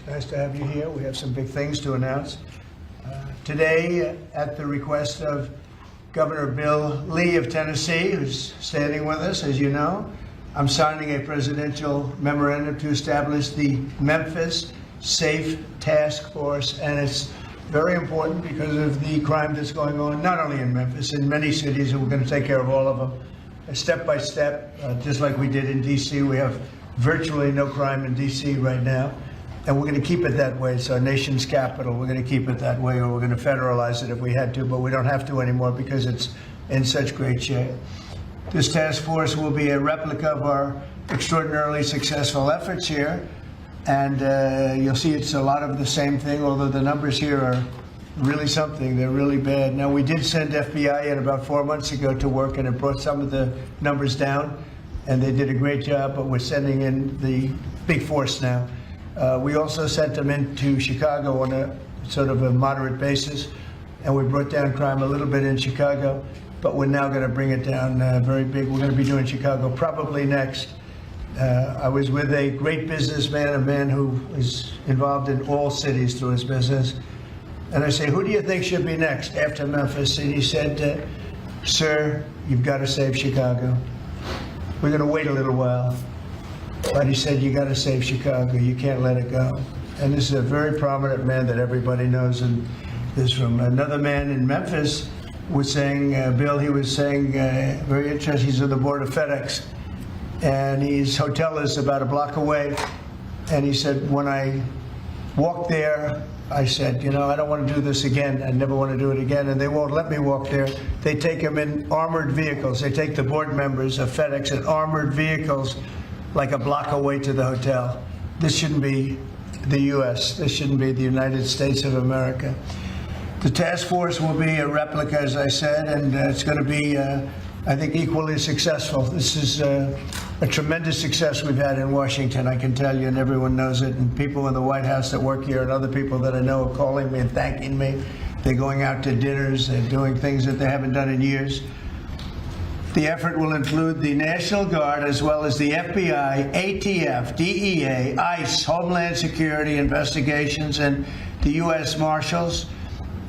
It's nice to have you here. We have some big things to announce. Today, at the request of Governor Bill Lee of Tennessee, who's standing with us, as you know, I'm signing a presidential memorandum to establish the Memphis Safe Task Force, and it's very important because of the crime that's going on, not only in Memphis, in many cities, and we're going to take care of all of them, step by step, just like we did in D.C. We have virtually no crime in D.C. right now, and we're going to keep it that way. It's our nation's capital. We're going to keep it that way, or we're going to federalize it if we had to, but we don't have to anymore because it's in such great shape. This task force will be a replica of our extraordinarily successful efforts here, and you'll see it's a lot of the same thing, although the numbers here are really something. They're really bad. Now, we did send FBI in about 4 months ago to work, and it brought some of the numbers down, and they did a great job, but we're sending in the big force now. We also sent them into Chicago on a sort of a moderate basis, and we brought down crime a little bit in Chicago, but we're now going to bring it down very big. We're going to be doing Chicago probably next. I was with a great businessman, a man who is involved in all cities through his business, and I say, who do you think should be next after Memphis? And he said, sir, you've got to save Chicago. We're going to wait a little while. But he said, you got to save Chicago. You can't let it go. And this is a very prominent man that everybody knows. And this from another man in Memphis was saying, Bill, he was saying, very interesting, he's on the board of FedEx. And his hotel is about a block away. And he said, when I walked there, I said, you know, I don't want to do this again. I never want to do it again. And they won't let me walk there. They take them in armored vehicles. They take the board members of FedEx in armored vehicles like a block away to the hotel. This shouldn't be the U.S. This shouldn't be the United States of America. The task force will be a replica, as I said, and it's going to be, I think, equally successful. This is a tremendous success we've had in Washington, I can tell you, and everyone knows it. And people in the White House that work here and other people that I know are calling me and thanking me. They're going out to dinners. They're doing things that they haven't done in years. The effort will include the National Guard as well as the FBI, ATF, DEA, ICE, Homeland Security investigations, and the U.S. Marshals,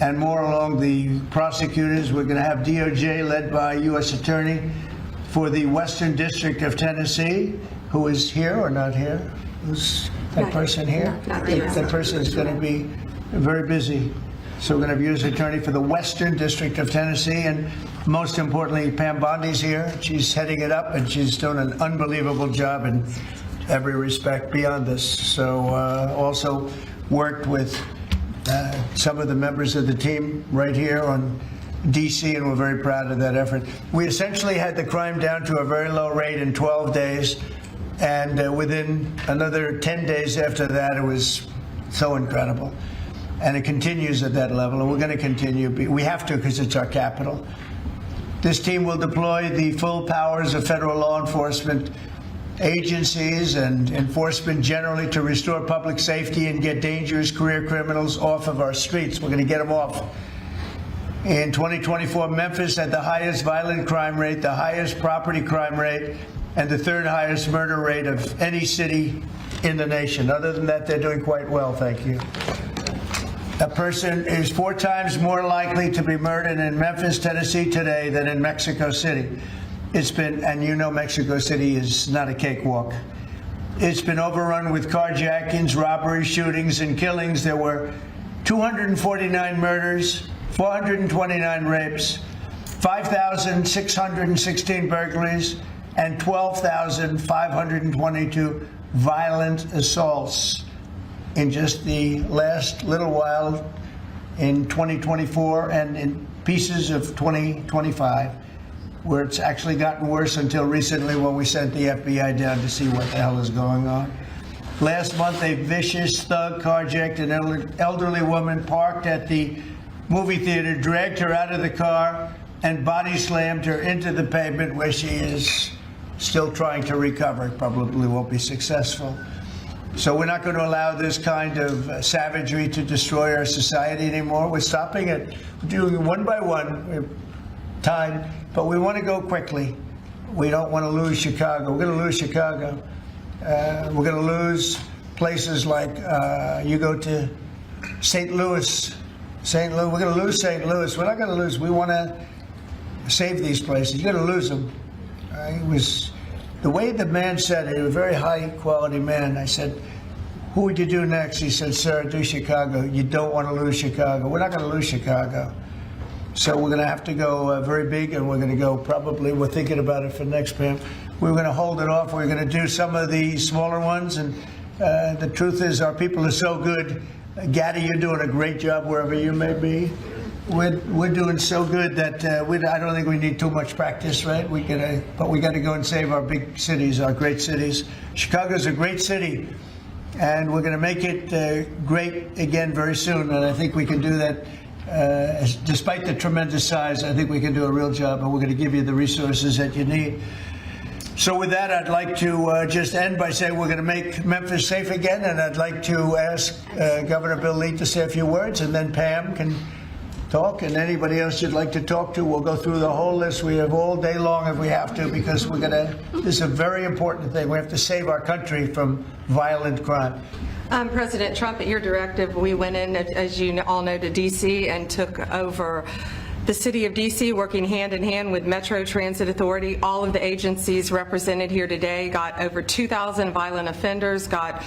and more along the prosecutors. We're going to have DOJ led by U.S. Attorney for the Western District of Tennessee, who is here or not here? Who's that person here? Not here. That person is going to be very busy. So we're going to have U.S. Attorney for the Western District of Tennessee, and most importantly, Pam Bondi's here. She's heading it up, and she's doing an unbelievable job in every respect beyond this. So also worked with some of the members of the team right here on D.C., and we're very proud of that effort. We essentially had the crime down to a very low rate in 12 days, and within another 10 days after that, it was so incredible. And it continues at that level, and we're going to continue. We have to because it's our capital. This team will deploy the full powers of federal law enforcement agencies and enforcement generally to restore public safety and get dangerous career criminals off of our streets. We're going to get them off. In 2024, Memphis had the highest violent crime rate, the highest property crime rate, and the third highest murder rate of any city in the nation. Other than that, they're doing quite well, thank you. A person is 4 times more likely to be murdered in Memphis, Tennessee today than in Mexico City. It's been, and you know Mexico City is not a cakewalk. It's been overrun with carjackings, robberies, shootings, and killings. There were 249 murders, 429 rapes, 5,616 burglaries, and 12,522 violent assaults in just the last little while in 2024 and in pieces of 2025, where it's actually gotten worse until recently when we sent the FBI down to see what the hell is going on. Last month, a vicious thug carjacked an elderly woman parked at the movie theater, dragged her out of the car, and body slammed her into the pavement, where she is still trying to recover. Probably won't be successful. So we're not going to allow this kind of savagery to destroy our society anymore. We're stopping it. We're doing it one by one, time, but we want to go quickly. We don't want to lose Chicago. We're going to lose Chicago. We're going to lose places like you go to St. Louis. St. Louis, we're going to lose St. Louis. We're not going to lose. We want to save these places. You're going to lose them. It was the way the man said it. He was a very high quality man. I said, "Who would you do next?" He said, "Sir, do Chicago. You don't want to lose Chicago." We're not going to lose Chicago. So we're going to have to go very big, and we're going to go probably, we're thinking about it for next Pam. We're going to hold it off. We're going to do some of the smaller ones. And the truth is, our people are so good. Gaddy, you're doing a great job wherever you may be. We're doing so good that I don't think we need too much practice, right? But we got to go and save our big cities, our great cities. Chicago's a great city, and we're going to make it great again very soon. And I think we can do that. Despite the tremendous size, I think we can do a real job, and we're going to give you the resources that you need. So with that, I'd like to just end by saying we're going to make Memphis safe again, and I'd like to ask Governor Bill Lee to say a few words, and then Pam can talk, and anybody else you'd like to talk to. We'll go through the whole list. We have all day long if we have to, because this is a very important thing. We have to save our country from violent crime. President Trump, at your directive, we went in, as you all know, to D.C. and took over the city of D.C., working hand in hand with Metro Transit Authority. All of the agencies represented here today got over 2,000 violent offenders, got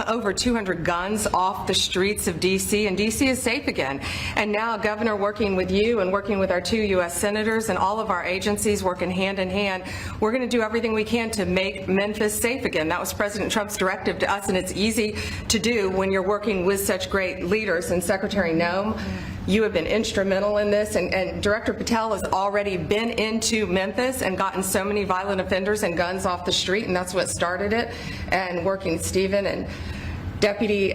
over 200 guns off the streets of D.C., and D.C. is safe again. And now, Governor, working with you and working with our 2 U.S. senators and all of our agencies working hand in hand, we're going to do everything we can to make Memphis safe again. That was President Trump's directive to us, and it's easy to do when you're working with such great leaders. And Secretary Noem, you have been instrumental in this, and Director Patel has already been into Memphis and gotten so many violent offenders and guns off the street, and that's what started it. And working Stephen and Deputy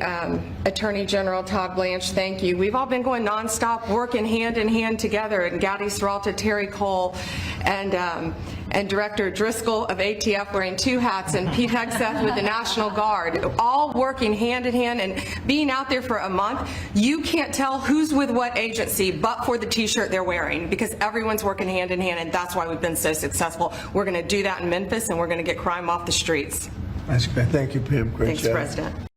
Attorney General Todd Blanche, thank you. We've all been going nonstop, working hand in hand together, and Gaddy Seralta, Terry Cole, and Director Driscoll of ATF wearing 2 hats, and Pete Hegseth with the National Guard, all working hand in hand and being out there for a month. You can't tell who's with what agency but for the T-shirt they're wearing, because everyone's working hand in hand, and that's why we've been so successful. We're going to do that in Memphis, and we're going to get crime off the streets. That's great. Thank you, Pam. Great job. Thanks, President.